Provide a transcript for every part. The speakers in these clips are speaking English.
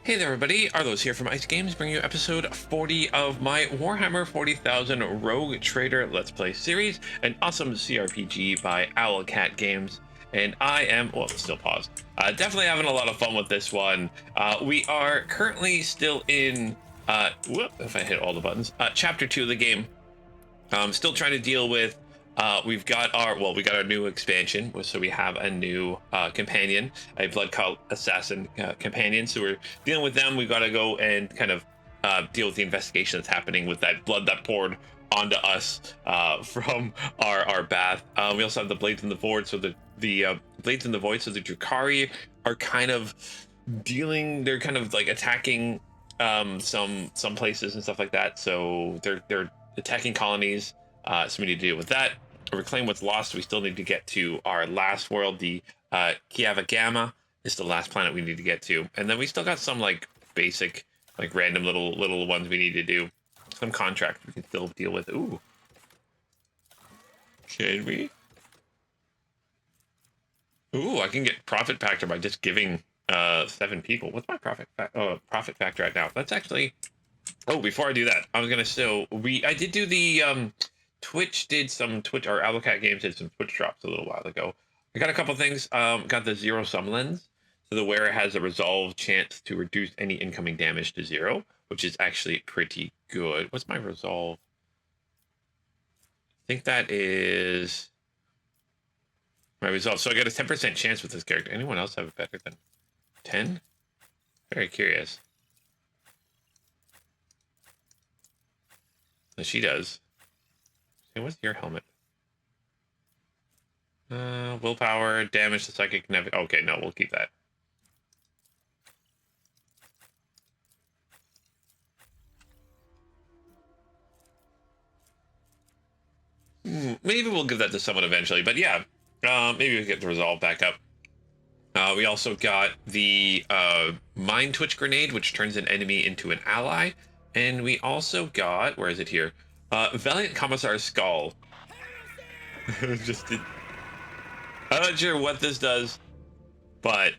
Hey there everybody, Arlos here from Ice Games, bringing you episode 40 of my Warhammer 40,000 Rogue Trader Let's Play series, an awesome CRPG by Owlcat Games, and I am, well, still paused, definitely having a lot of fun with this one. We are currently still in, if I hit all the buttons, chapter 2 of the game. Still trying to deal with, we got our new expansion, so we have a new companion, a blood cult assassin companion. So we're dealing with them. We've got to go and kind of deal with the investigation that's happening with that blood that poured onto us from our bath. We also have the blades in the void, so the blades in the void. So the Drukhari are kind of they're kind of like attacking some places and stuff like that. So they're attacking colonies, so we need to deal with that. Reclaim what's lost. We still need to get to our last world. The Kiava Gamma is the last planet we need to get to, and then we still got some like basic, like random little ones we need to do. Some contract we can still deal with. Ooh, can we? Ooh, I can get profit factor by just giving 7 people. What's my profit factor right now? That's actually. Oh, before I do that, I was gonna I did do the Twitch did some Twitch, or Owlcat Games did some Twitch drops a little while ago. I got a couple things. Got the zero sum lens, so the wearer has a resolve chance to reduce any incoming damage to 0, which is actually pretty good. What's my resolve? I think that is my resolve. So I got a 10% chance with this character. Anyone else have it better than 10? Very curious. She does. Hey, what's your helmet? Willpower, damage to psychic, okay, no, we'll keep that. Maybe we'll give that to someone eventually, but yeah, maybe we get the resolve back up. We also got the Mind Twitch Grenade, which turns an enemy into an ally. And we also got, where is it here? Valiant Commissar's Skull. I'm not sure what this does, but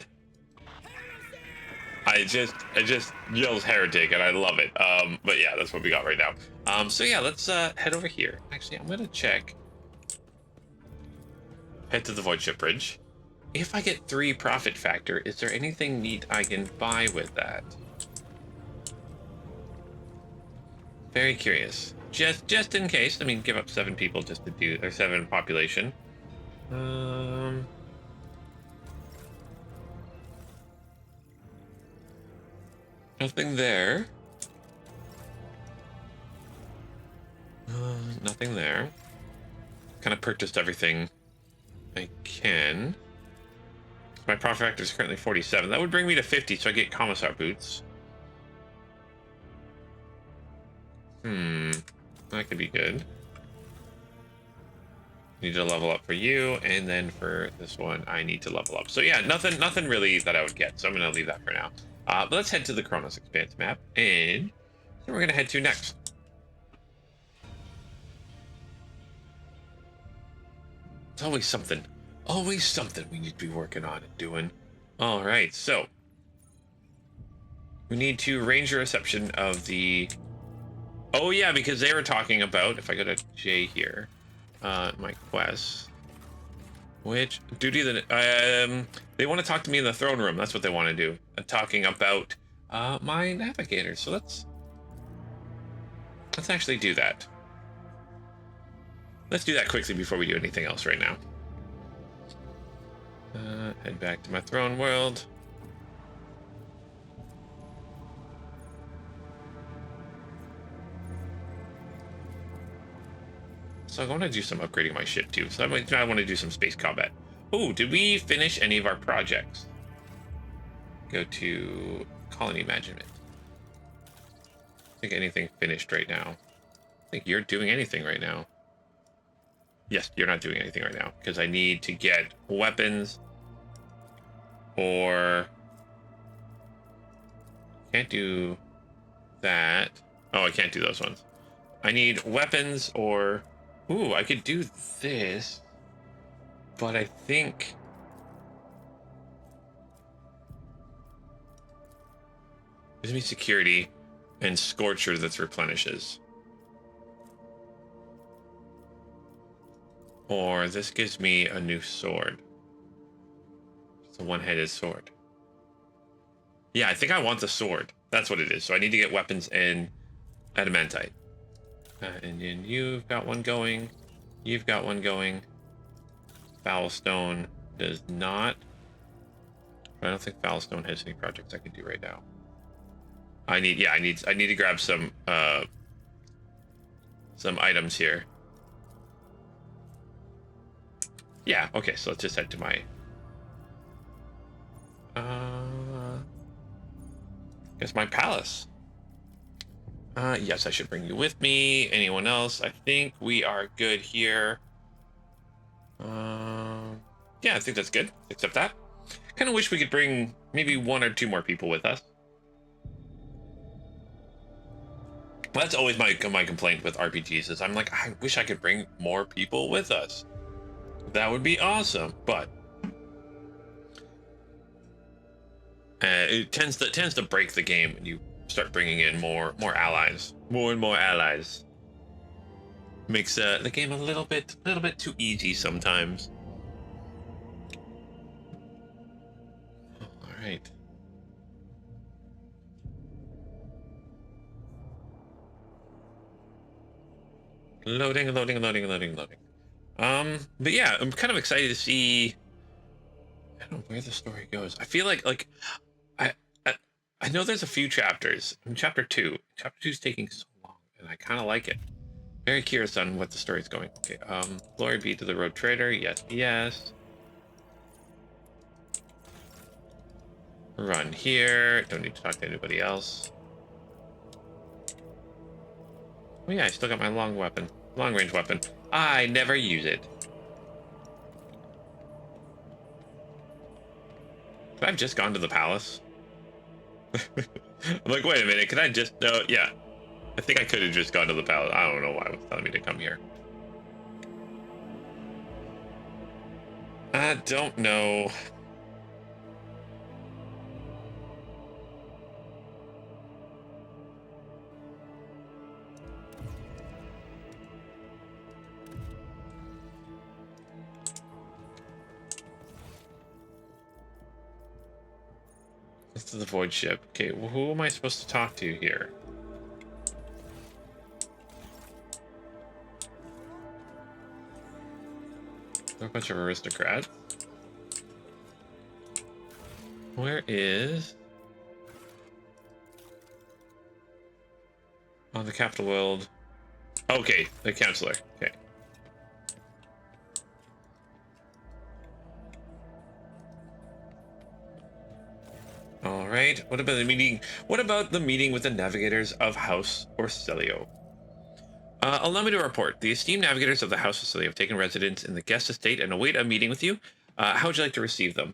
it just yells heretic, and I love it. But yeah, that's what we got right now. So yeah, let's head over here. Actually, I'm gonna check. Head to the voidship bridge. If I get 3 profit factor, is there anything neat I can buy with that? Very curious. Just in case. I mean, give up 7 people just to do, or 7 population. Nothing there. Nothing there. Kind of purchased everything I can. My profit factor is currently 47. That would bring me to 50, so I get commissar boots. That could be good. Need to level up for you, and then for this one, I need to level up. So yeah, nothing really that I would get. So I'm gonna leave that for now. But let's head to the Koronus Expanse map, and so we're gonna head to next. It's always something we need to be working on and doing. All right, so we need to arrange a reception of the. Oh yeah, because they were talking about, if I go to J here, my quest, which duty that they want to talk to me in the throne room. That's what they want to do. Talking about my navigators. So let's actually do that. Let's do that quickly before we do anything else right now. Head back to my throne world. So I want to do some upgrading my ship too. So I want to do some space combat. Oh, did we finish any of our projects? Go to colony management. I think anything finished right now. I think you're doing anything right now. Yes, you're not doing anything right now because I need to get weapons, or can't do that. Oh, I can't do those ones. I need weapons, or ooh, I could do this, but I think Gives me security and Scorcher that replenishes. Or this gives me a new sword. It's a one-headed sword. Yeah, I think I want the sword. That's what it is. So I need to get weapons and adamantite. And then you've got one going. You've got one going. Foulstone does not. I don't think Foulstone has any projects I can do right now. I need to grab some items here. Yeah, okay, so let's just head to my guess my palace. Yes, I should bring you with me. Anyone else? I think we are good here. Yeah, I think that's good. Except that. Kind of wish we could bring maybe 1 or 2 more people with us. That's always my complaint with RPGs is I'm like, I wish I could bring more people with us. That would be awesome, but it tends to break the game when you start bringing in more allies, more and more allies. Makes the game a little bit too easy sometimes. All right. Loading. But yeah, I'm kind of excited to see. I don't know where the story goes. I feel like I know there's a few chapters. In chapter 2. Chapter 2 is taking so long, and I kind of like it. Very curious on what the story's going. Okay, glory be to the road trader. Yes. Run here. Don't need to talk to anybody else. Oh yeah, I still got my long range weapon. I never use it. Could I have just gone to the palace? I'm like, wait a minute, could I just... No, yeah. I think I could have just gone to the palace. I don't know why it was telling me to come here. I don't know. This is the void ship. Okay, well, who am I supposed to talk to here? A bunch of aristocrats. Where is... On the capital world. Okay, the counselor. Okay. All right. What about the meeting? What about the meeting with the Navigators of House Orcelio? Allow me to report. The esteemed Navigators of the House Orcelio have taken residence in the guest estate and await a meeting with you. How would you like to receive them?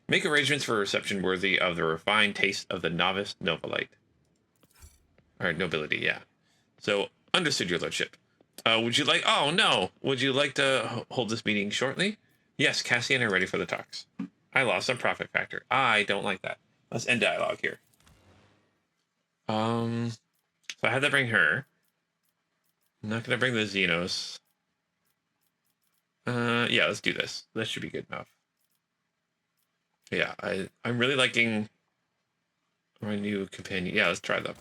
Make arrangements for a reception worthy of the refined taste of the novice novelite. Or nobility, yeah. So, understood, your lordship. Would you like... Oh, no! Would you like to hold this meeting shortly? Yes, Cassie and I are ready for the talks. I lost some profit factor. I don't like that. Let's end dialogue here. So I had to bring her. I'm not going to bring the Xenos. Yeah, let's do this. This should be good enough. Yeah, I'm really liking my new companion. Yeah, let's try them.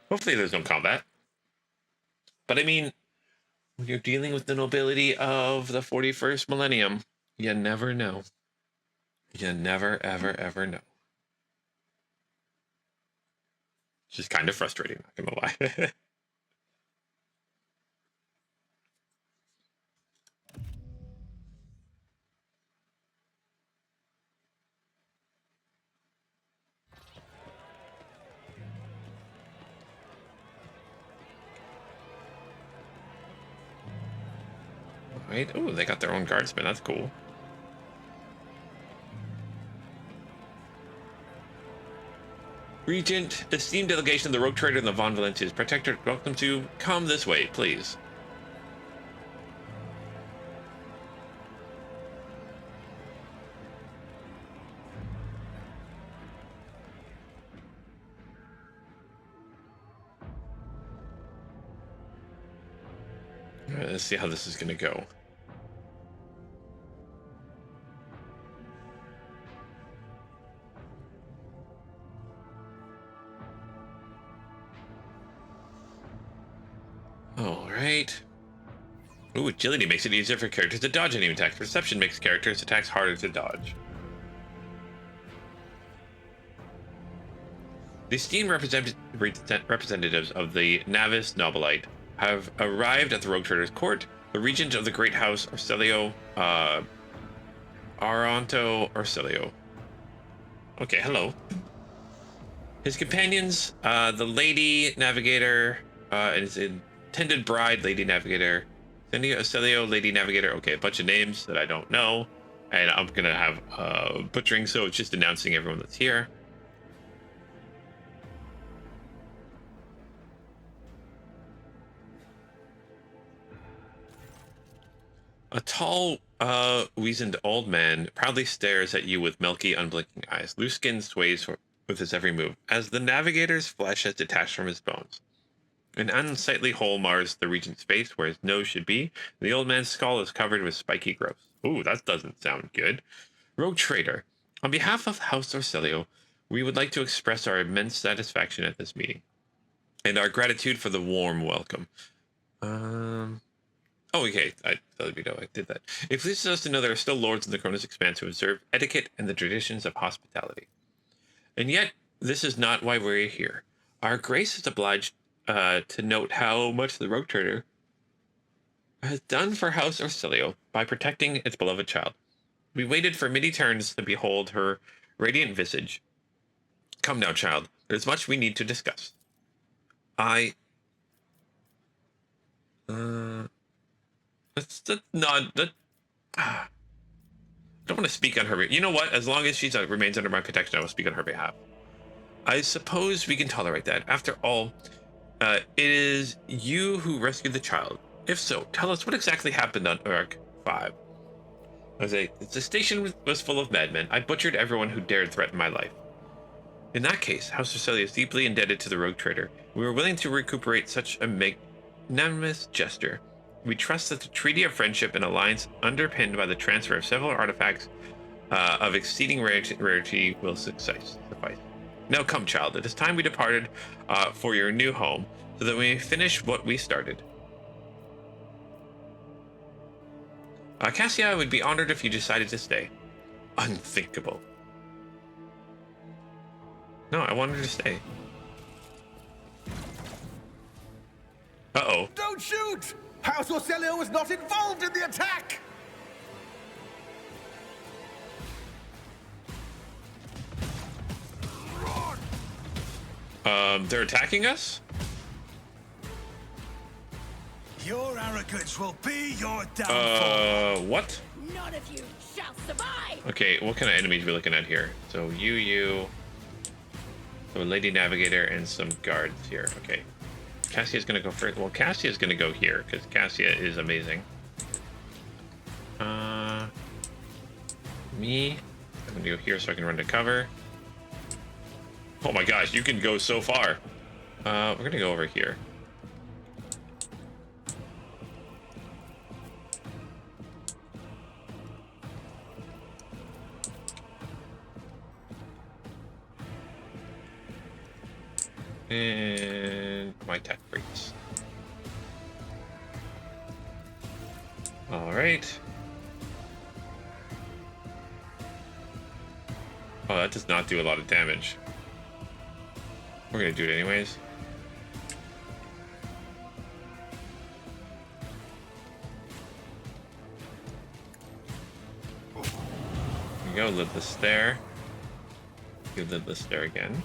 Hopefully there's no combat. But I mean, when you're dealing with the nobility of the 41st millennium, you never know. You never, ever know. It's just kind of frustrating, not gonna lie. Right? Oh, they got their own guardsmen. That's cool. Regent, esteemed delegation of the Rogue Trader and the Von Valentius, Protector, welcome to... Come this way, please. Let's see how this is going to go. All right. Ooh, agility makes it easier for characters to dodge enemy attacks. Perception makes characters' attacks harder to dodge. The esteemed representatives of the Navis Nobilite have arrived at the Rogue Trader's court. The regent of the Great House, Arcelio, Aranto Arcelio. Okay, hello. His companions, the Lady Navigator, and his intended bride, Lady Navigator, Arcelio, Lady Navigator. Okay, a bunch of names that I don't know, and I'm gonna have butchering, so it's just announcing everyone that's here. A tall, weazened old man proudly stares at you with milky, unblinking eyes. Loose skin sways with his every move, as the navigator's flesh has detached from his bones. An unsightly hole mars the regent's face where his nose should be. The old man's skull is covered with spiky growths. Ooh, that doesn't sound good. Rogue Trader, on behalf of House Arcelio, we would like to express our immense satisfaction at this meeting, and our gratitude for the warm welcome. Oh, okay. I did that. It pleases us to know there are still lords in the Koronus Expanse who observe etiquette and the traditions of hospitality. And yet, this is not why we're here. Our grace is obliged to note how much the Rogue Trader has done for House Arcelio by protecting its beloved child. We waited for many turns to behold her radiant visage. Come now, child. There's much we need to discuss. That's not that. I don't want to speak on her. You know what? As long as she remains under my protection, I will speak on her behalf. I suppose we can tolerate that. After all, it is you who rescued the child. If so, tell us what exactly happened on Urk 5. The station was full of madmen. I butchered everyone who dared threaten my life. In that case, House Arcelio is deeply indebted to the Rogue Trader. We were willing to recuperate such a magnanimous gesture. We trust that the Treaty of Friendship and Alliance, underpinned by the transfer of several artifacts of exceeding rarity, will suffice. Now come, child. It is time we departed for your new home, so that we may finish what we started. Cassia would be honored if you decided to stay. Unthinkable. No, I wanted her to stay. Uh-oh. Don't shoot! House Arcelio was not involved in the attack! They're attacking us? Your arrogance will be your downfall. What? None of you shall survive! Okay, what kind of enemies are we looking at here? So you, so a Lady Navigator and some guards here. Okay. Cassia's gonna go first. Well, Cassia's gonna go here because Cassia is amazing. Me. I'm gonna go here so I can run to cover. Oh my gosh, you can go so far. We're gonna go over here. And my tech breaks. All right. Oh, that does not do a lot of damage. We're gonna do it anyways. There you go, lidless there. Do lidless there again.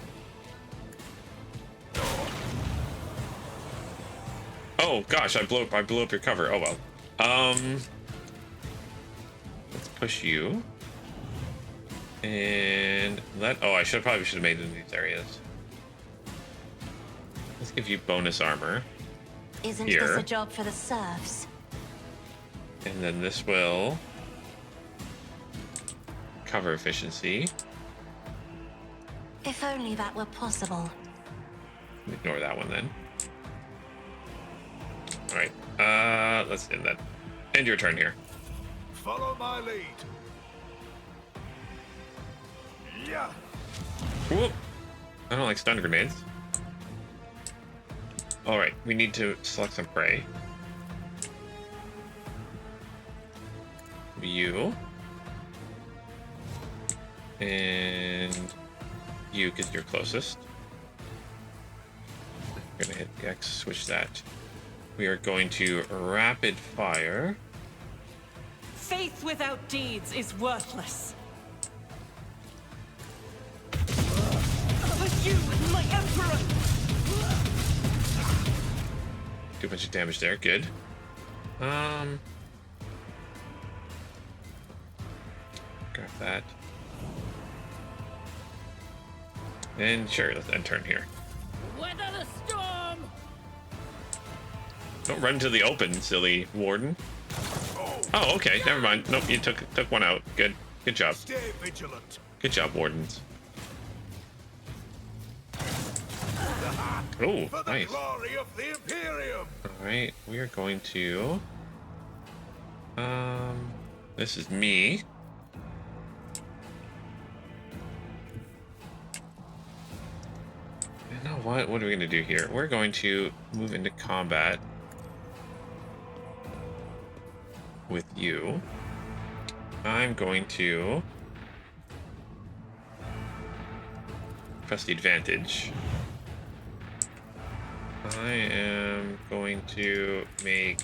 Oh gosh, I blew up your cover. Oh well. Let's push you. And I probably should have made it in these areas. Let's give you bonus armor. Isn't here. this a job for the serfs? And then this will cover efficiency. If only that were possible. Ignore that one then. All right. Let's end that. End your turn here. Follow my lead. Yeah. Whoop. I don't like stun grenades. All right, we need to select some prey. You. And you, because you're closest. We're gonna hit the X, switch that. We are going to rapid fire. Faith without deeds is worthless. You, my emperor! Do a bunch of damage there, good. Grab that. And sure, let's end turn here. Weather the storm. Don't run to the open, silly warden. Oh, okay, never mind. Nope, you took one out. Good job. Stay vigilant. Good job, wardens. Oh, For the nice. glory of the Imperium. All right, we are going to. This is me. You know what? What are we going to do here? We're going to move into combat with you. I'm going to press the advantage. I am going to make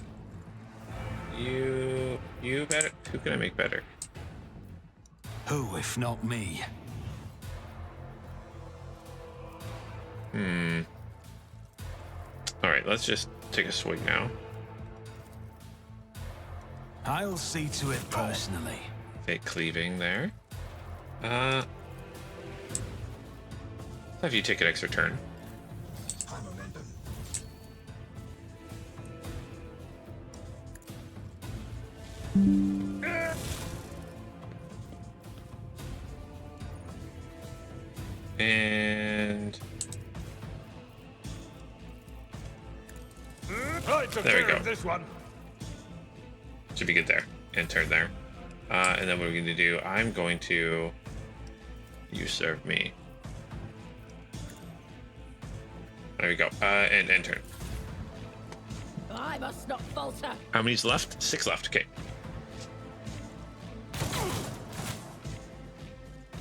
you better. Who can I make better? Who, if not me? All right, let's just take a swing now. I'll see to it personally. Fake cleaving there. Let's have you take an extra turn. And there we go. This one. Should be good there. And turn there. And then what we're going to do, I'm going to... You serve me. There we go. And end turn. I must not falter. How many's left? 6 left. Okay.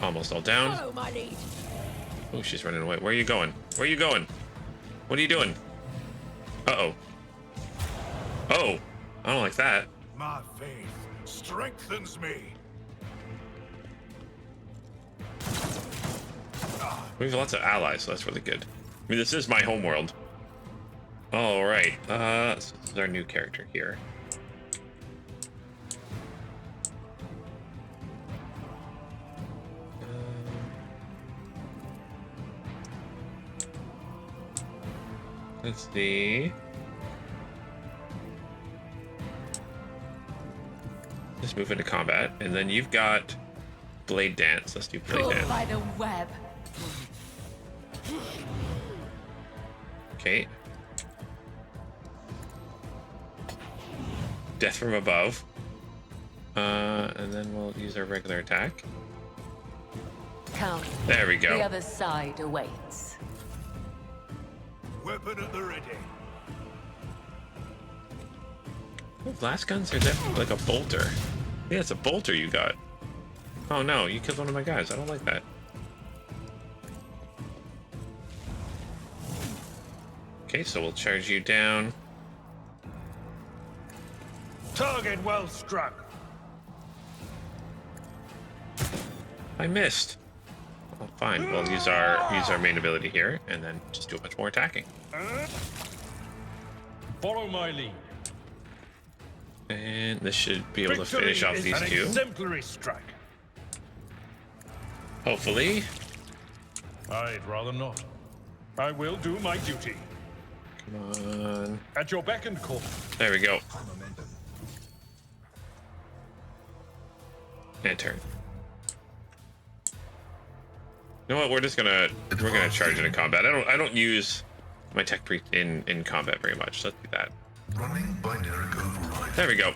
Almost all down. Follow my lead. Oh, she's running away. Where are you going? Where are you going? What are you doing? Uh-oh. Oh, I don't like that. My faith strengthens me. We have lots of allies, so that's really good. I mean, this is my homeworld. All right. So this is our new character here. Let's see. Just move into combat, and then you've got Blade Dance. Let's do Blade Pulled Dance. by the web. Okay. Death from above. And then we'll use our regular attack. Count. There we go. The other side awaits. Weapon at the ready. Oh, blast guns are definitely like a bolter. Yeah, it's a bolter you got. Oh no, you killed one of my guys. I don't like that. Okay, so we'll charge you down. Target well struck. I missed. Oh, fine. We'll use our main ability here, and then just do a bunch more attacking. Follow my lead. And this should be able to finish off these two. Exemplary strike. Hopefully. I'd rather not. I will do my duty. Come on. At your beck and call. There we go. And turn. You know what? We're gonna charge into combat. I don't use my tech pre in combat very much. Let's do that. Running binary override. There we go.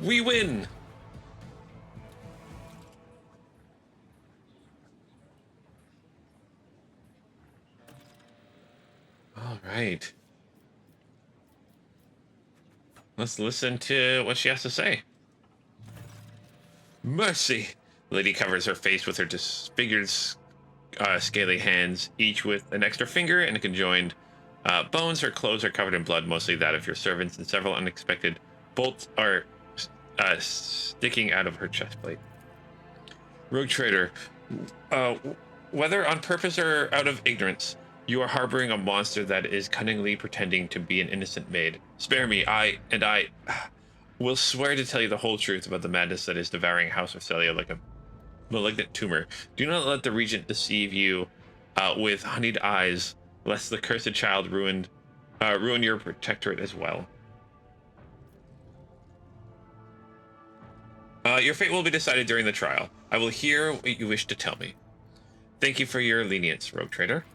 We win. All right. Let's listen to what she has to say. Mercy. Lady covers her face with her disfigured, scaly hands, each with an extra finger and a conjoined bones. Her clothes are covered in blood, mostly that of your servants, and several unexpected bolts are sticking out of her chest plate. Rogue trader, whether on purpose or out of ignorance, you are harboring a monster that is cunningly pretending to be an innocent maid. Spare me, I will swear to tell you the whole truth about the madness that is devouring House of Celia like a malignant tumor. Do not let the regent deceive you with honeyed eyes, lest the cursed child ruin your protectorate as well. Your fate will be decided during the trial. I will hear what you wish to tell me. Thank you for your lenience, Rogue Trader.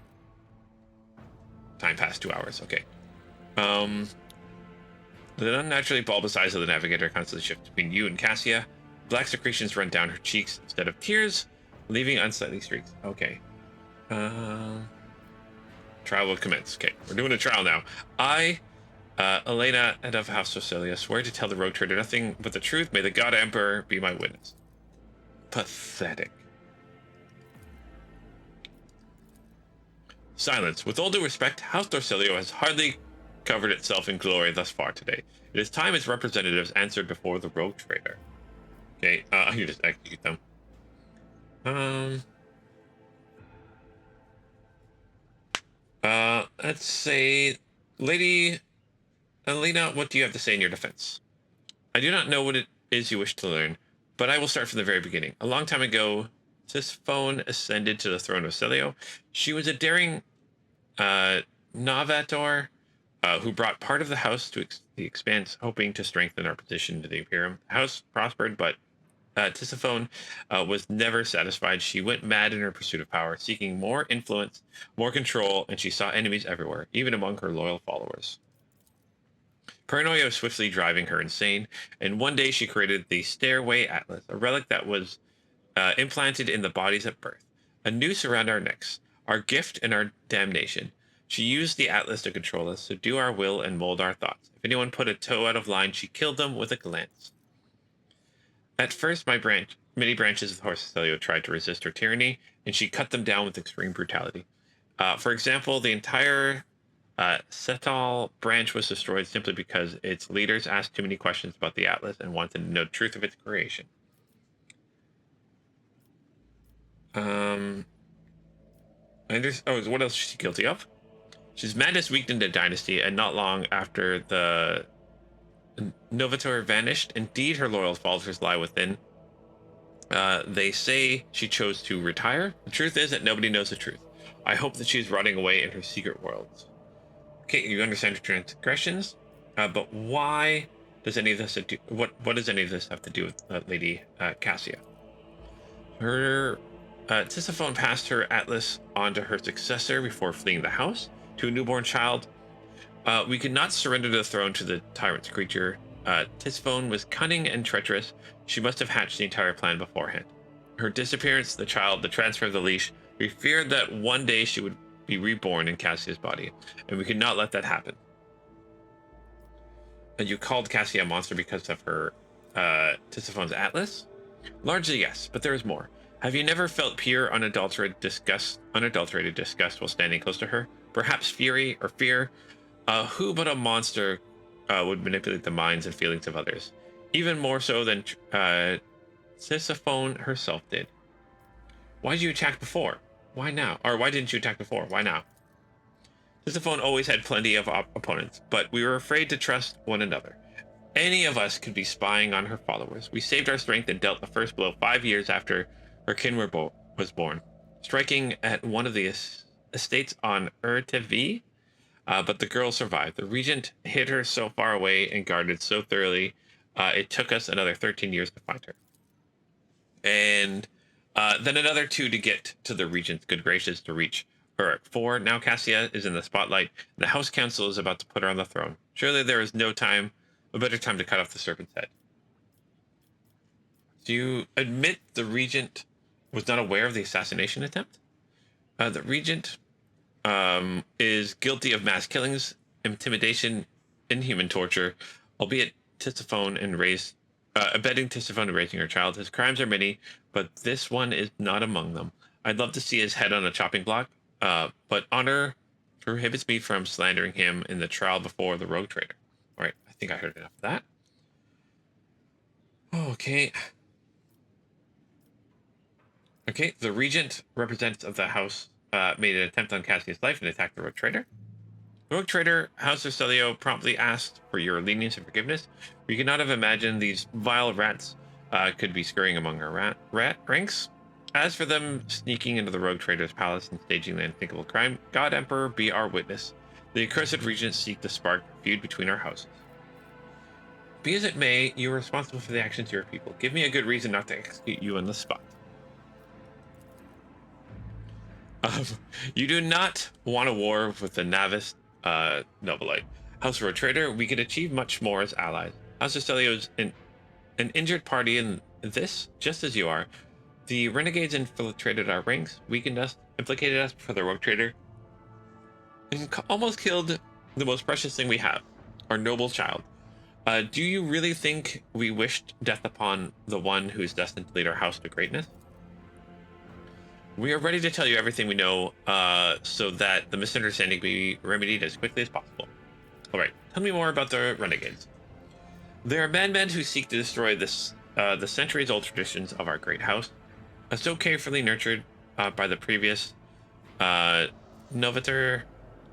Time passed 2 hours. Okay. The unnaturally bulbous size of the Navigator constantly shifts between you and Cassia. Black secretions run down her cheeks instead of tears, leaving unsightly streaks. Okay. Trial will commence. Okay, we're doing a trial now. I, Elena, and of House Cecilia, swear to tell the Rogue Trader nothing but the truth. May the God Emperor be my witness. Pathetic. Silence. With all due respect, House Dorcelio has hardly covered itself in glory thus far today. It is time its representatives answered before the Rogue Trader. Okay, I can just execute them. Let's say, Lady Elena, what do you have to say in your defense? I do not know what it is you wish to learn, but I will start from the very beginning. A long time ago, Tisiphone ascended to the throne of Celio. She was a daring Navigator who brought part of the house to the Expanse, hoping to strengthen our position to the Imperium. The house prospered, but Tisiphone was never satisfied. She went mad in her pursuit of power, seeking more influence, more control, and she saw enemies everywhere, even among her loyal followers. Paranoia was swiftly driving her insane, and one day she created the Stairway Atlas, a relic that was implanted in the bodies at birth, a noose around our necks, our gift and our damnation. She used the Atlas to control us, subdue our will, and mold our thoughts. If anyone put a toe out of line, she killed them with a glance. At first, many branches of the House of Celio tried to resist her tyranny, and she cut them down with extreme brutality. For example, the entire Setal branch was destroyed simply because its leaders asked too many questions about the Atlas and wanted to know the truth of its creation. What else is she guilty of? She's madness weakened a dynasty, and not long after the Novator vanished. Indeed, her loyal followers lie within. They say she chose to retire. The truth is that nobody knows the truth. I hope that she's rotting away in her secret worlds. Okay, you understand her transgressions, but why does any of this do? What does any of this have to do with Lady Cassia? Her Tisiphone passed her Atlas on to her successor before fleeing the house to a newborn child. We could not surrender the throne to the tyrant's creature. Tisiphone was cunning and treacherous. She must have hatched the entire plan beforehand. Her disappearance, the child, the transfer of the leash. We feared that one day she would be reborn in Cassia's body, and we could not let that happen. And you called Cassia a monster because of her Tisiphone's Atlas? Largely yes, but there is more. Have you never felt pure, unadulterated disgust while standing close to her? Perhaps fury or fear? Who but a monster would manipulate the minds and feelings of others? Even more so than Tisiphone herself did. Why did you attack before? Why now? Or why didn't you attack before? Why now? Tisiphone always had plenty of opponents, but we were afraid to trust one another. Any of us could be spying on her followers. We saved our strength and dealt the first blow 5 years after her kin was born, striking at one of the estates on TV. But the girl survived. The regent hid her so far away and guarded so thoroughly, it took us another 13 years to find her. And then another 2 to get to the regent's good graces to reach her at 4. Now Cassia is in the spotlight. The House Council is about to put her on the throne. Surely there is a better time to cut off the serpent's head. Do you admit the regent was not aware of the assassination attempt? The regent is guilty of mass killings, intimidation, inhuman torture, albeit abetting Tisiphone in raising her child. His crimes are many, but this one is not among them. I'd love to see his head on a chopping block, but honor prohibits me from slandering him in the trial before the rogue trader. All right, I think I heard enough of that. Okay. Okay, the regent, representative of the house, made an attempt on Cassia's life and attacked the rogue trader. The rogue trader, House of Celio, promptly asked for your lenience and forgiveness. We could not have imagined these vile rats could be scurrying among our rat ranks. As for them sneaking into the rogue trader's palace and staging the unthinkable crime, God Emperor be our witness. The accursed regent seek to spark a feud between our houses. Be as it may, you are responsible for the actions of your people. Give me a good reason not to execute you on the spot. You do not want a war with the Navis Nobilite. House Road Trader, we could achieve much more as allies. House of Celio is an injured party in this, just as you are. The renegades infiltrated our ranks, weakened us, implicated us for the Rogue Trader, and almost killed the most precious thing we have, our noble child. Do you really think we wished death upon the one who is destined to lead our house to greatness? We are ready to tell you everything we know, so that the misunderstanding be remedied as quickly as possible. All right, tell me more about the renegades. They are madmen who seek to destroy the centuries-old traditions of our great house, so carefully nurtured by the previous Novator.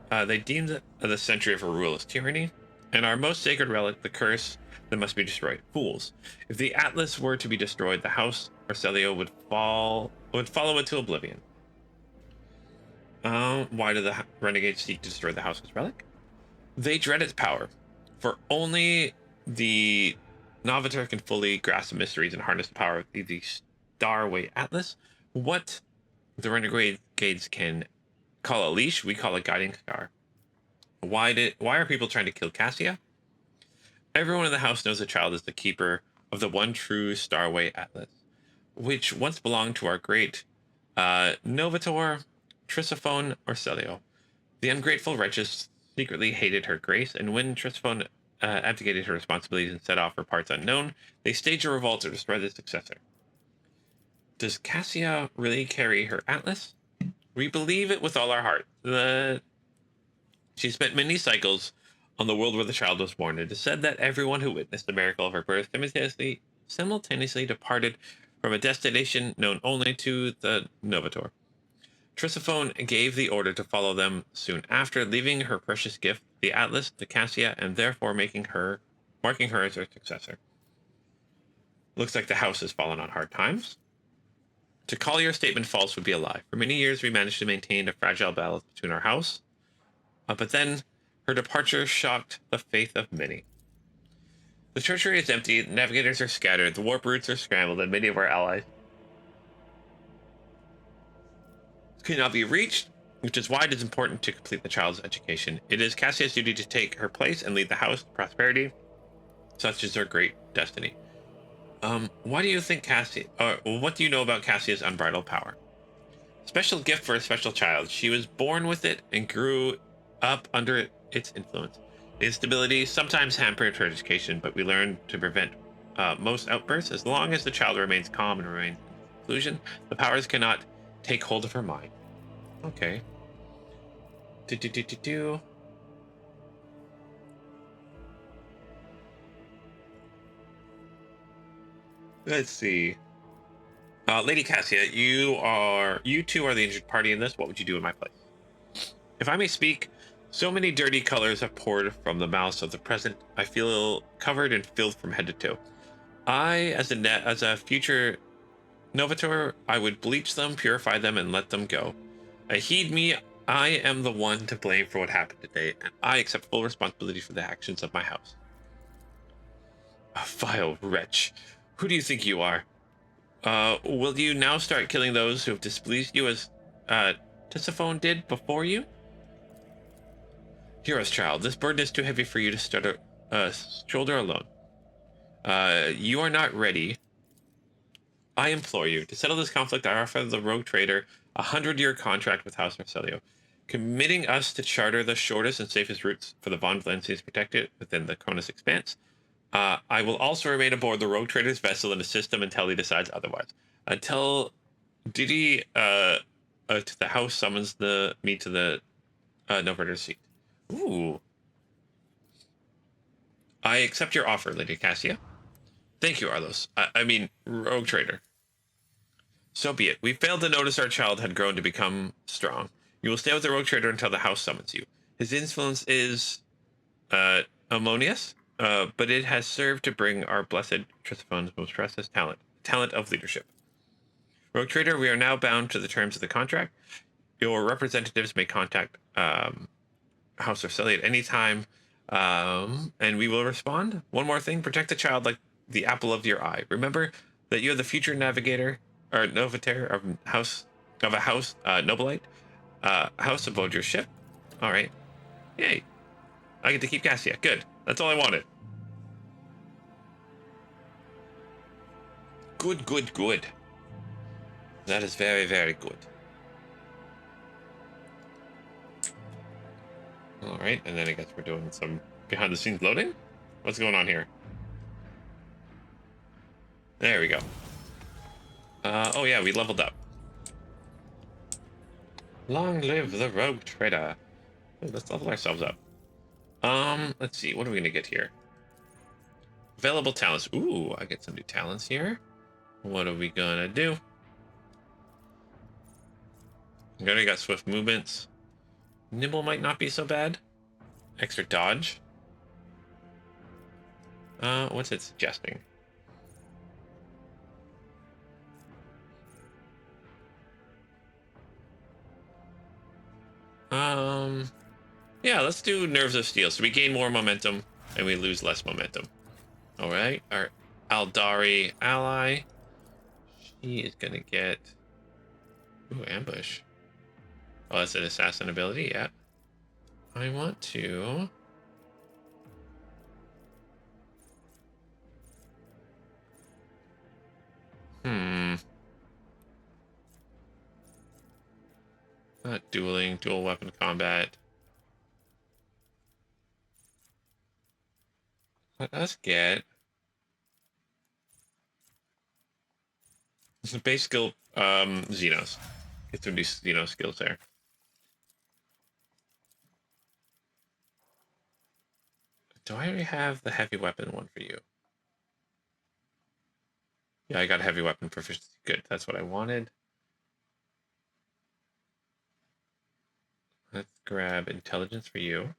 They deemed the century of her rule as tyranny, and our most sacred relic, the curse, that must be destroyed. Fools! If the Atlas were to be destroyed, the house Arcelio would follow it to oblivion. Why do the renegades seek to destroy the house's relic? They dread its power, for only the Novator can fully grasp the mysteries and harness the power of the Starway Atlas. What the renegades can call a leash, we call a guiding star. Why are people trying to kill Cassia? Everyone in the house knows the child is the keeper of the one true Starway Atlas, which once belonged to our great Novator, Tisiphone, or Celio. The ungrateful wretches secretly hated her grace, and when Tisiphone abdicated her responsibilities and set off for parts unknown, they staged a revolt to destroy the successor. Does Cassia really carry her Atlas? We believe it with all our heart. She spent many cycles on the world where the child was born. It is said that everyone who witnessed the miracle of her birth simultaneously departed from a destination known only to the Novator. Tisiphone gave the order to follow them soon after, leaving her precious gift, the Atlas, to Cassia, and therefore marking her as her successor. Looks like the house has fallen on hard times. To call your statement false would be a lie. For many years, we managed to maintain a fragile balance between our house, but then her departure shocked the faith of many. The treasury is empty, the navigators are scattered, the warp routes are scrambled, and many of our allies cannot be reached, which is why it is important to complete the child's education. It is Cassia's duty to take her place and lead the house to prosperity. Such is her great destiny. Why do you think what do you know about Cassia's unbridled power? Special gift for a special child. She was born with it and grew up under its influence. The instability sometimes hampered her education, but we learned to prevent most outbursts. As long as the child remains calm and remains in seclusion, the powers cannot take hold of her mind. Okay. Let's see. Lady Cassia, you two are the injured party in this. What would you do in my place? If I may speak, so many dirty colors have poured from the mouths of the present. I feel covered in filth from head to toe. As a future Novator, I would bleach them, purify them, and let them go. Heed me, I am the one to blame for what happened today, and I accept full responsibility for the actions of my house. A vile wretch. Who do you think you are? Will you now start killing those who have displeased you as Tisiphone did before you? Hero's child, this burden is too heavy for you to shoulder alone. You are not ready. I implore you, to settle this conflict, I offer the rogue trader a 100-year contract with House Marcelio, committing us to charter the shortest and safest routes for the Von Valencians protected within the Koronus Expanse. I will also remain aboard the rogue trader's vessel and assist him until he decides otherwise. Until Didi to the house summons me to the Novator's seat. Ooh. I accept your offer, Lady Cassia. Thank you, Arlos. I mean, rogue trader. So be it. We failed to notice our child had grown to become strong. You will stay with the rogue trader until the house summons you. His influence is ammonious, but it has served to bring our blessed Trisophone's most precious talent of leadership. Rogue trader, we are now bound to the terms of the contract. Your representatives may contact House Marcelli at any time, and we will respond. One more thing, protect the child like the apple of your eye. Remember that you are the future navigator or novator of a house nobilite, house aboard your ship. All right, yay! I get to keep Cassia. Good. That's all I wanted. Good, good, good. That is very, very good. All right, and then I guess we're doing some behind-the-scenes loading. What's going on here? There we go. Oh yeah, we leveled up. Long live the rogue trader. Oh, let's level ourselves up. Let's see, what are we gonna get here? Available talents. Ooh, I get some new talents here. What are we gonna do? We already got swift movements. Nimble might not be so bad. Extra dodge. What's it suggesting? Yeah, let's do Nerves of Steel. So we gain more momentum and we lose less momentum. All right, our Aldari ally. She is gonna get. Ooh, ambush. Oh, that's an assassin ability, yeah. I want to. Not dueling, dual weapon combat. Let us get. Some base skill, Xenos. Get some new Xenos skills there. Do I already have the heavy weapon one for you? Yeah, I got heavy weapon proficiency. Good, that's what I wanted. Let's grab intelligence for you.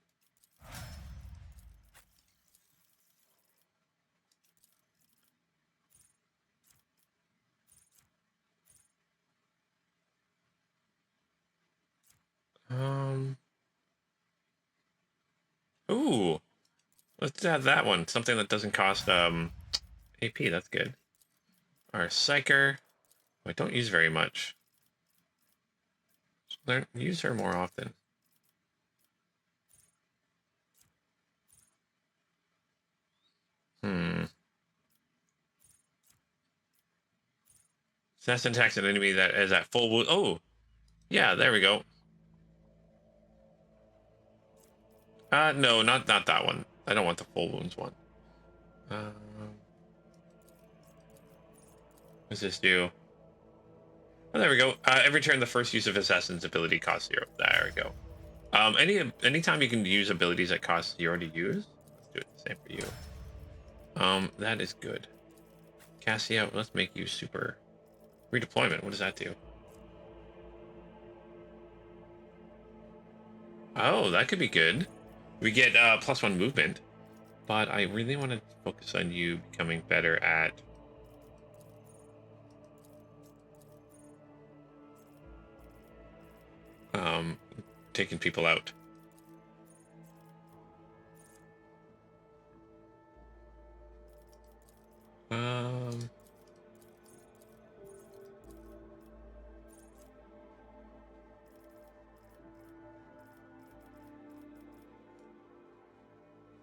Ooh. Let's add that one. Something that doesn't cost AP. That's good. Our Psyker. I don't use very much. Use her more often. Assassin attacks an enemy that is at full wound. Oh, yeah, there we go. No, not that one. I don't want the full wounds one. What's this do? Oh, there we go. Every turn, the first use of Assassin's ability costs 0. There we go. Anytime you can use abilities that cost 0 to use, let's do it the same for you. That is good. Cassia, let's make you super. Redeployment, what does that do? Oh, that could be good. We get +1 movement, but I really want to focus on you becoming better at taking people out.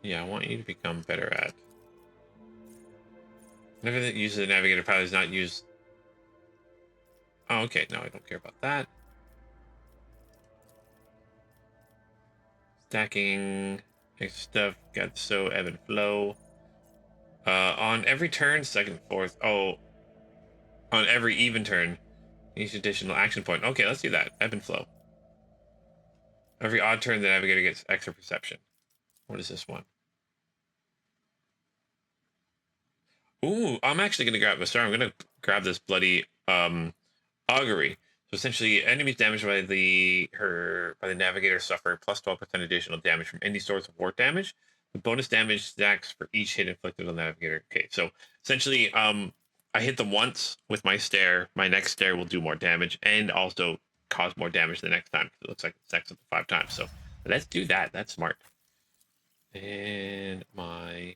Yeah, I want you to become better at. Whenever that uses the navigator pilot is not used. Oh, okay. No, I don't care about that. Stacking stuff. Got so ebb and flow. On every turn, second, fourth. Oh, on every even turn, each additional action point. Okay, let's do that. Ebb and flow. Every odd turn, the navigator gets extra perception. What is this one? Ooh, I'm actually gonna grab. Sorry, I'm gonna grab this bloody augury. So essentially, enemies damaged by the navigator suffer plus 12% additional damage from any source of ward damage. The bonus damage stacks for each hit inflicted on the navigator. Okay, so essentially, I hit them once with my stare. My next stare will do more damage and also cause more damage the next time. It looks like it stacks up to 5 times. So let's do that. That's smart. And my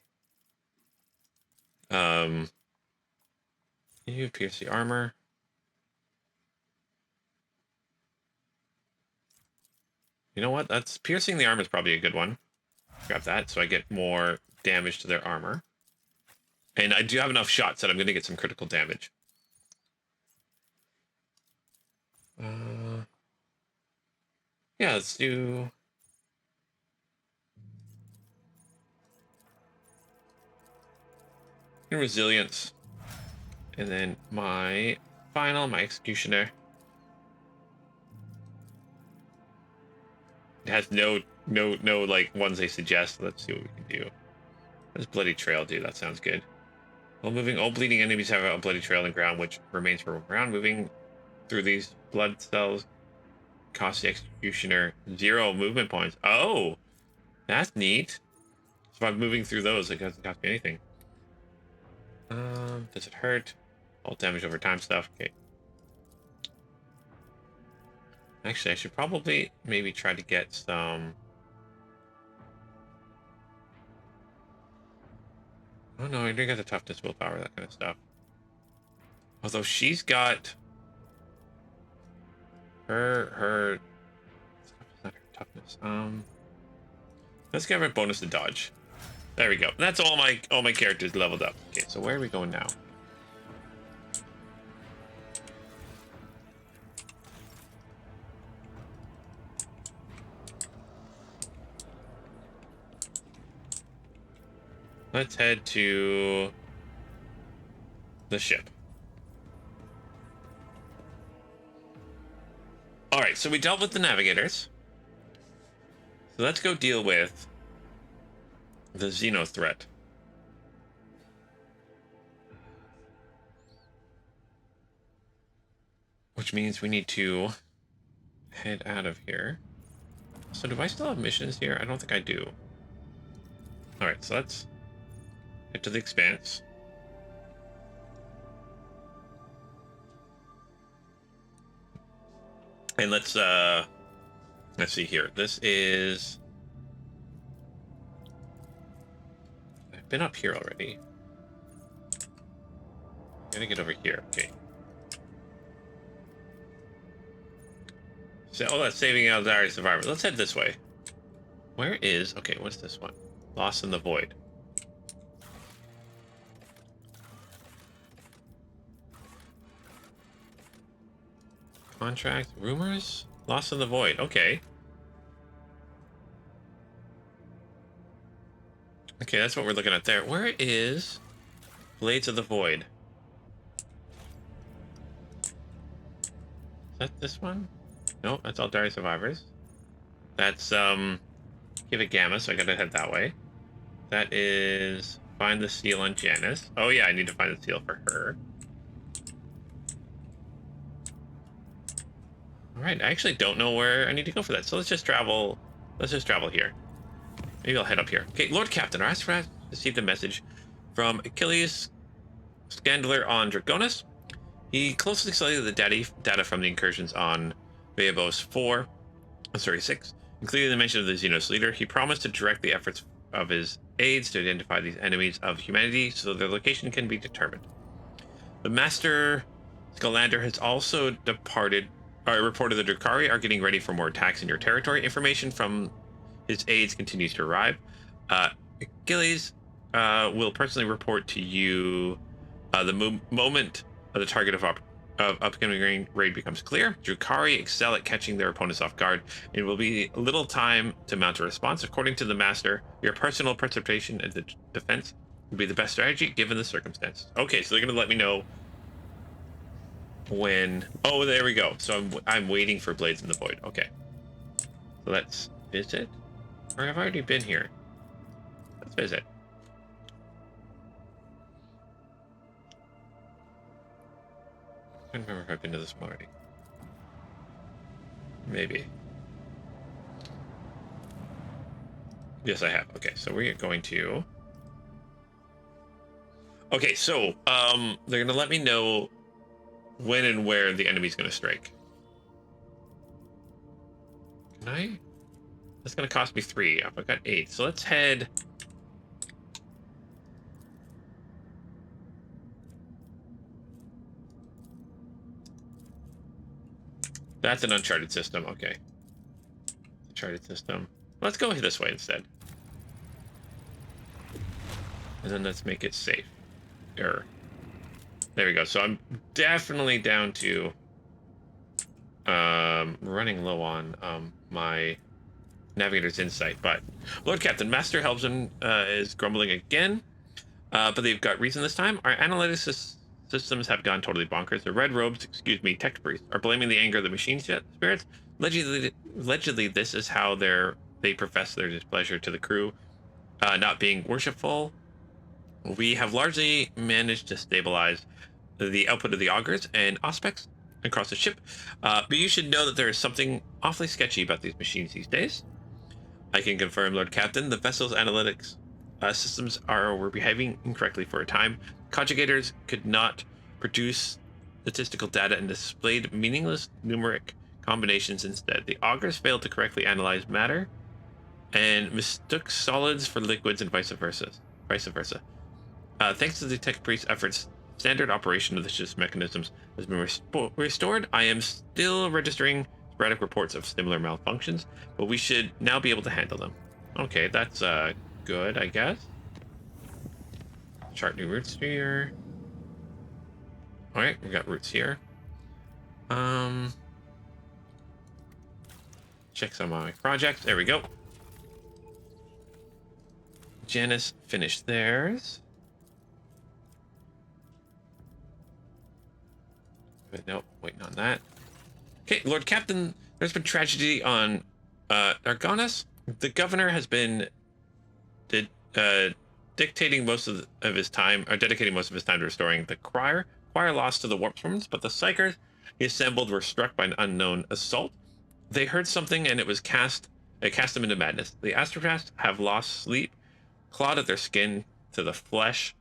you pierce the armor. You know what? That's piercing the armor is probably a good one. Grab that so I get more damage to their armor. And I do have enough shots that I'm going to get some critical damage. Yeah, let's do... resilience. And then my executioner. It has no like ones they suggest. Let's see what we can do. What does bloody trail do? That sounds good. While moving, all bleeding enemies have a bloody trail in the ground, which remains for a round. Moving through these blood cells costs the executioner 0 movement points. Oh, that's neat. So if I'm moving through those, it doesn't cost me anything. Does it hurt? All damage over time stuff. Okay. Actually, I should probably maybe try to get some. Oh no, I do get the toughness, willpower, that kind of stuff. Although she's got her not her toughness. Let's give her a bonus to dodge. There we go. That's all my characters leveled up. Okay, so where are we going now? Let's head to the ship. All right, so we dealt with the navigators. So let's go deal with the Xeno threat. Which means we need to head out of here. So do I still have missions here? I don't think I do. All right, so let's head to the Expanse. And let's see here. This is... I've been up here already. Gotta get over here. Okay. So, oh, that's saving Eldari survivors. Let's head this way. Where is... Okay, what's this one? Lost in the Void. Contract, rumors, Lost in the Void. Okay. Okay, that's what we're looking at there. Where is Blades of the Void? Is that this one? No, that's all Eldari survivors. That's give it Gamma, so I gotta head that way. That is find the seal on Janice. Oh yeah, I need to find the seal for her. Alright, I actually don't know where I need to go for that, so let's just travel here. Maybe I'll head up here. Okay, Lord Captain, I received a message from Achilles Scandler on Dragonus. He closely studied the data from the incursions on Veabos 6, including the mention of the Xenos leader. He promised to direct the efforts of his aides to identify these enemies of humanity so their location can be determined. The Master Scalander has also reported the Drukhari are getting ready for more attacks in your territory. Information from his aides continues to arrive. Gillies will personally report to you the moment the target of upcoming raid becomes clear. Drukhari excel at catching their opponents off guard. It will be little time to mount a response. According to the master, your personal participation in the defense will be the best strategy given the circumstances. Okay, so they're going to let me know when... Oh, there we go. So I'm waiting for Blades in the Void. Okay. So let's visit. Or have I already been here? Let's visit. I don't remember if I've been to this one already. Maybe. Yes, I have. Okay, so we're going to... Okay, so they're gonna let me know when and where the enemy's gonna strike. Can I? That's gonna cost me 3. I've got 8. So let's head. That's an uncharted system. Okay. Uncharted system. Let's go this way instead. And then let's make it safe. There we go. So I'm definitely down to running low on my Navigator's insight, but Lord Captain, Master Helbson is grumbling again, but they've got reason this time. Our analytics systems have gone totally bonkers. The red robes, tech priests, are blaming the anger of the machine spirits. Allegedly, this is how they profess their displeasure to the crew, not being worshipful. We have largely managed to stabilize the output of the augurs and aspects across the ship, but you should know that there is something awfully sketchy about these machines these days. I can confirm, Lord Captain, the vessel's analytics systems were behaving incorrectly for a time. Conjugators could not produce statistical data and displayed meaningless numeric combinations instead. The augurs failed to correctly analyze matter and mistook solids for liquids and vice versa. Thanks to the tech priest's efforts, standard operation of the ship's mechanisms has been restored. I am still registering sporadic reports of similar malfunctions, but we should now be able to handle them. Okay, that's good, I guess. Chart new routes here. All right, we got routes here. Check some of my projects. There we go. Janice finished theirs. But nope, waiting on that. Okay, Lord Captain, there's been tragedy on Argonis. The governor has been dedicating most of his time to restoring the choir. Choir lost to the warp storms, but the psychers he assembled were struck by an unknown assault. They heard something, and it cast them into madness. The astropaths have lost sleep, clawed at their skin to the flesh,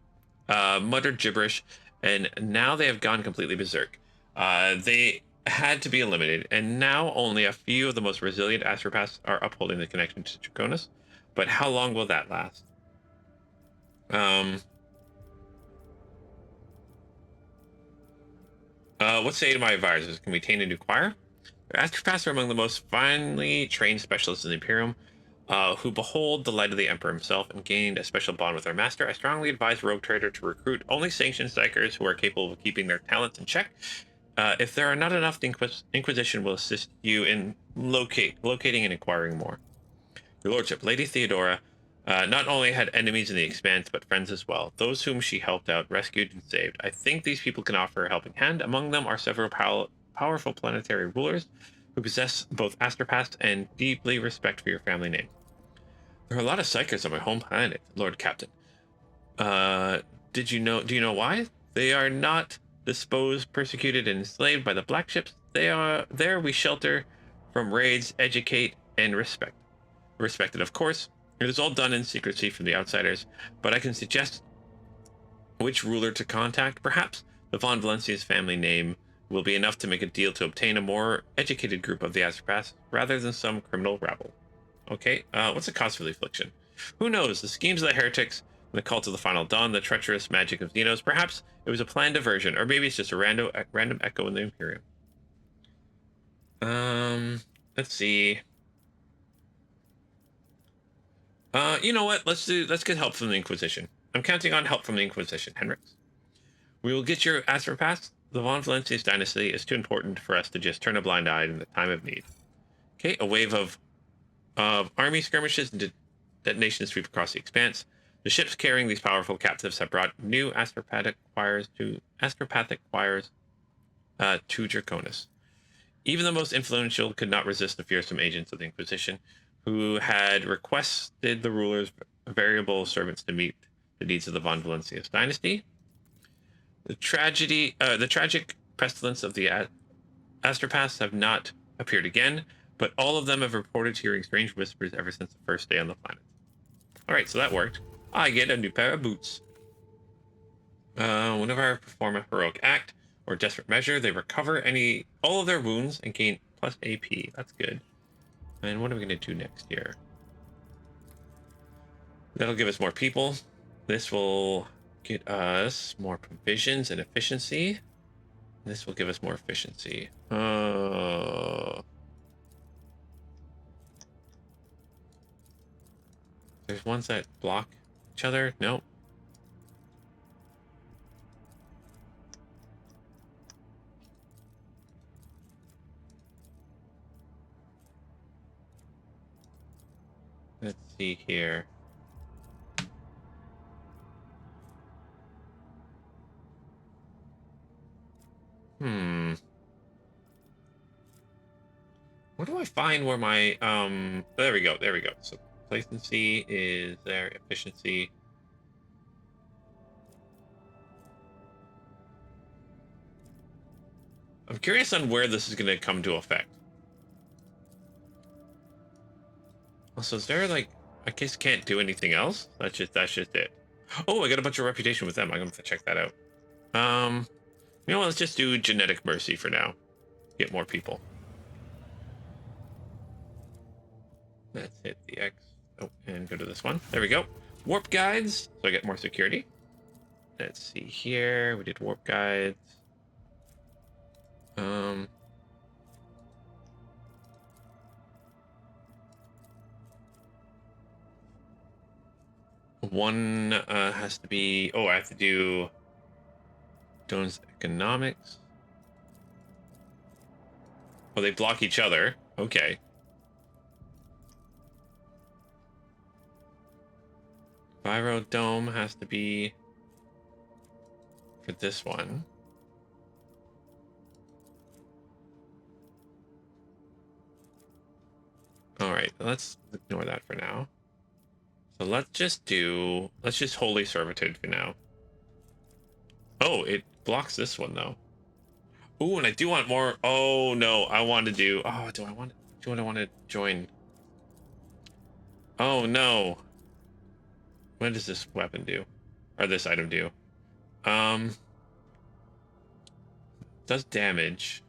muttered gibberish, and now they have gone completely berserk. They had to be eliminated, and now only a few of the most resilient astropaths are upholding the connection to Koronus. But how long will that last? What say to my advisors? Can we attain a new choir? Astropaths are among the most finely trained specialists in the Imperium, who behold the light of the Emperor himself and gained a special bond with our master. I strongly advise Rogue Trader to recruit only sanctioned psychers who are capable of keeping their talents in check. If there are not enough, the Inquisition will assist you in locating and acquiring more. Your Lordship, Lady Theodora, not only had enemies in the Expanse, but friends as well. Those whom she helped out, rescued, and saved. I think these people can offer a helping hand. Among them are several powerful planetary rulers who possess both astropaths and deeply respect for your family name. There are a lot of psychers on my home planet, Lord Captain. Do you know why? They are not disposed, persecuted, and enslaved by the black ships. There we shelter from raids, educate, and respected, of course. It is all done in secrecy from the outsiders, but I can suggest which ruler to contact. Perhaps the Von Valencia's family name will be enough to make a deal to obtain a more educated group of the astropaths rather than some criminal rabble. Okay, what's the cost for the affliction? Who knows? The schemes of the heretics, the cult of the final dawn, the treacherous magic of Xenos. Perhaps it was a planned diversion, or maybe it's just a random echo in the Imperium. Let's see. You know what? Let's get help from the Inquisition. I'm counting on help from the Inquisition, Henrix. We will get your Astropath. The Von Valencius dynasty is too important for us to just turn a blind eye in the time of need. Okay, a wave of army skirmishes and detonations sweep across the expanse. The ships carrying these powerful captives have brought new astropathic choirs to Draconis. Even the most influential could not resist the fearsome agents of the Inquisition, who had requested the ruler's variable servants to meet the needs of the Von Valencius dynasty. The tragic pestilence of the astropaths have not appeared again, but all of them have reported hearing strange whispers ever since the first day on the planet. Alright, so that worked. I get a new pair of boots. Whenever I perform a heroic act or desperate measure, they recover all of their wounds and gain plus AP. That's good. And what are we going to do next here? That'll give us more people. This will get us more provisions and efficiency. This will give us more efficiency. There's ones that block each other. Nope. Let's see here. Where do I find where my there we go. So complacency is there, efficiency. I'm curious on where this is going to come to effect. Also, is there like, I guess can't do anything else? That's just it. Oh, I got a bunch of reputation with them. I'm gonna have to check that out. You know what, let's just do genetic mercy for now. Get more people. Let's hit the X. Oh, and go to this one. There we go. Warp guides, so I get more security. Let's see here. We did warp guides. One has to be. Oh, I have to do Doan's economics. Oh, they block each other. Okay. Viro Dome has to be for this one. All right, let's ignore that for now. So let's just Holy Servitude for now. Oh, it blocks this one though. Ooh, and I do want more. Oh no, I want to do. Oh, do I want to join? Oh no. What does this weapon do? Or this item do? Does damage.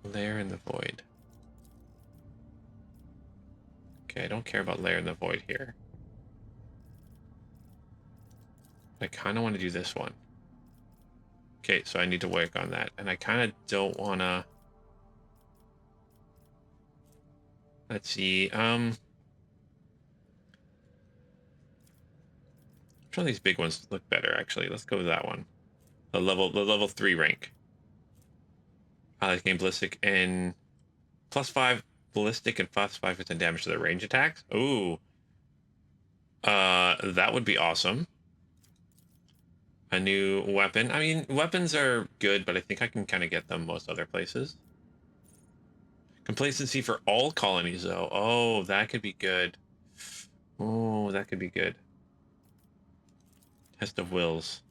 Lair in the void. Okay, I don't care about Lair in the void here. I kind of want to do this one. Okay, so I need to work on that. And I kind of don't want to... Let's see. Which one of these big ones look better, actually? Let's go with that one. The level 3 rank. Allies gain ballistic and +5 ballistic and +5% damage to their range attacks. Ooh. That would be awesome. A new weapon. I mean, weapons are good, but I think I can kind of get them most other places. Complacency for all colonies, though. Oh, that could be good. Oh, that could be good. Test of wills.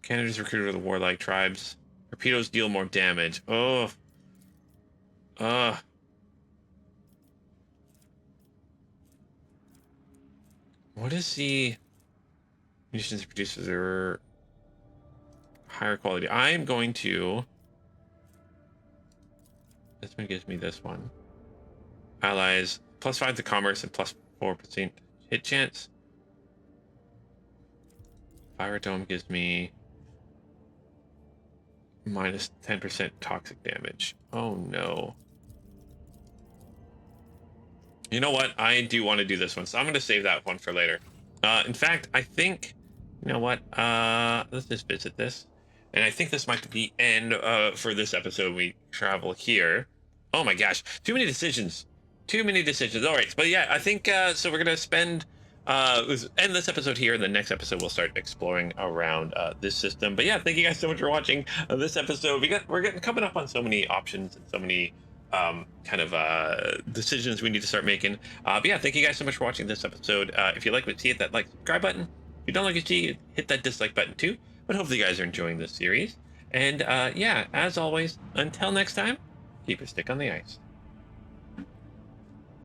Candidates recruited to the warlike tribes. Torpedoes deal more damage. Oh. What is the munitions produced for their higher quality? I am going to. This one gives me this one. Allies +5 to commerce and +4% hit chance. Fire Dome gives me -10% toxic damage. Oh no. You know what? I do want to do this one, so I'm going to save that one for later. In fact, I think, you know what? Let's just visit this. And I think this might be the end for this episode. We travel here. Oh my gosh, too many decisions. Too many decisions. All right, but yeah, I think so. We're gonna spend end this episode here, and the next episode we'll start exploring around this system. But yeah, thank you guys so much for watching this episode. We're getting coming up on so many options and so many kind of decisions we need to start making. But yeah, thank you guys so much for watching this episode. If you like what you see, hit that like, subscribe button. If you don't like what you see, hit that dislike button too. But hopefully you guys are enjoying this series. And yeah, as always, until next time, keep your stick on the ice.